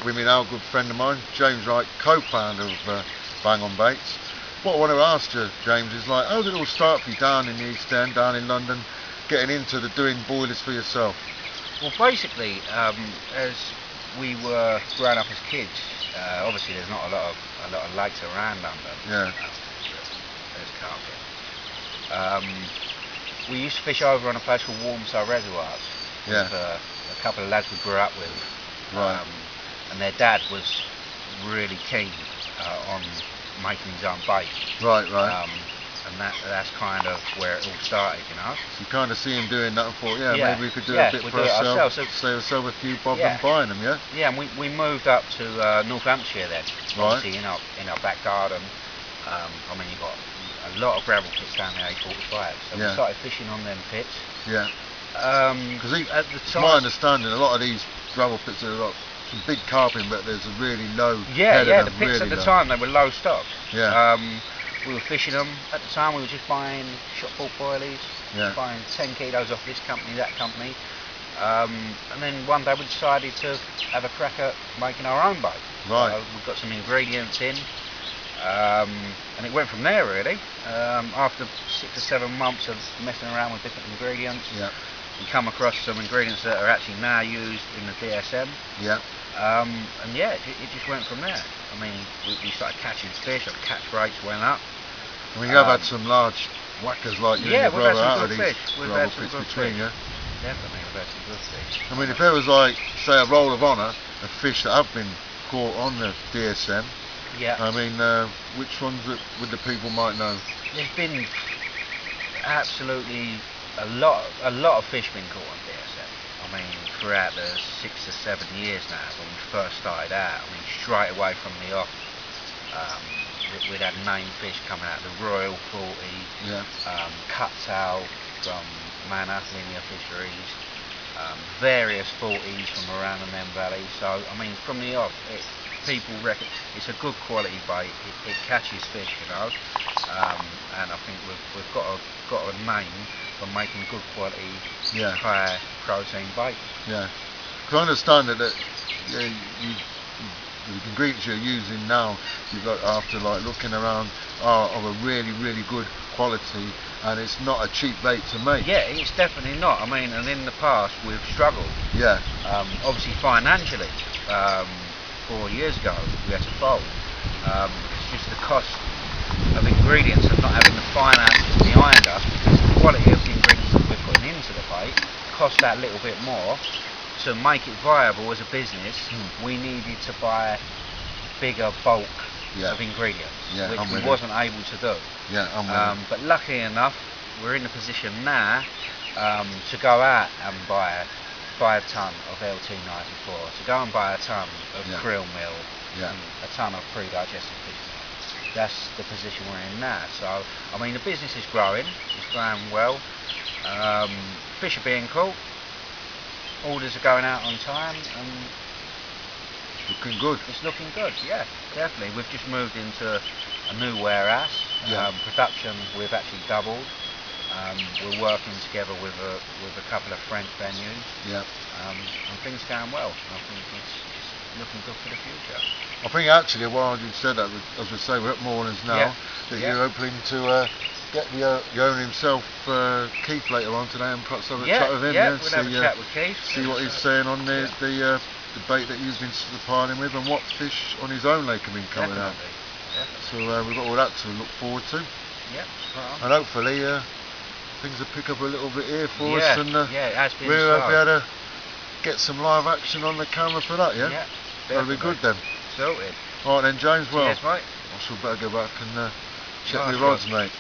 with me now, a good friend of mine, James Wright, co-founder of Bang On Baits. What I want to ask you, James, is like, how did it all start for you down in the East End, down in London, getting into doing boilers for yourself? Well, basically, as we were growing up as kids, obviously there's not a lot of lakes around London. Yeah. There's carpet. We used to fish over on a place called Walmsall Reservoirs. Yeah. With a couple of lads we grew up with. Right. And their dad was really keen on making his own bait. Right. And that's kind of where it all started, you know. So you kind of see him doing that and thought, maybe we could do a bit for ourselves. Save ourselves a few bob and buying them, yeah? Yeah, and we moved up to North Hampshire then, obviously in our back garden. I mean, you've got a lot of gravel pits down the A45, so we started fishing on them pits. Yeah. Because at the time, my understanding, a lot of these gravel pits are got some big carping, but there's a really low the pits really at the time, they were low stock. Yeah. We were fishing them. At the time we were just buying shot ball boilies, buying 10 kilos off this company, that company. And then one day we decided to have a crack at making our own bait. Right. We got some ingredients in, and it went from there really. After 6 or 7 months of messing around with different ingredients, we come across some ingredients that are actually now used in the DSM. Yeah. And it just went from there. I mean, we started catching fish, our catch rates went up. I mean, you have had some large whackers like you and your brother out of these gravel pits between you. Definitely, we've had some good fish. I mean, if there was like, say, a roll of honour of fish that have been caught on the DSM, I mean, which ones would the people might know? There's been absolutely a lot of fish been caught on DSM. I mean, throughout the 6 or 7 years now, when we first started out, I mean, straight away from the off, we'd had named fish coming out, the Royal 40, Cuttail from Manor, Linear Fisheries, various 40s from around the Nen Valley. So, I mean, from the off, people reckon it's a good quality bait, it catches fish, you know, and I think we've got a name for making good quality, high protein bait. Yeah, because I understand that the ingredients you're using now, you've got after like looking around, are of a really, really good quality, and it's not a cheap bait to make. Yeah, it's definitely not. I mean, and in the past we've struggled. Yeah. Obviously financially, 4 years ago we had to fold. It's just the cost of ingredients and not having the finances behind us, because the quality of the ingredients that we're putting into the bait cost that little bit more. To make it viable as a business, we needed to buy bigger bulk of ingredients, which we wasn't able to do. But luckily enough, we're in the position now to go out and buy a ton of LT94, to go and buy a ton of krill meal, and a ton of pre-digested fish meal. That's the position we're in now. So, I mean, the business is growing, it's growing well. Fish are being caught, orders are going out on time, and looking good. It's looking good, yeah, definitely. We've just moved into a new warehouse. Production we've actually doubled. We're working together with a couple of French venues. And things are going well. I think it's looking good for the future. I think actually, while you said that, as we say, we're at Mornings now, that you're hoping to get the owner himself, Keith, later on today, and perhaps have a chat with him. We'll have a chat with Keith. See what he's saying on the bait that you've been supplying him with, and what fish on his own lake have been coming out. So we've got all that to look forward to. And hopefully things will pick up a little bit here for us, and it has been we'll be able to get some live action on the camera for that. That'll be good then. Sorted. Alright then, James. Well, cheers, mate. I shall better go back and check the rods, mate.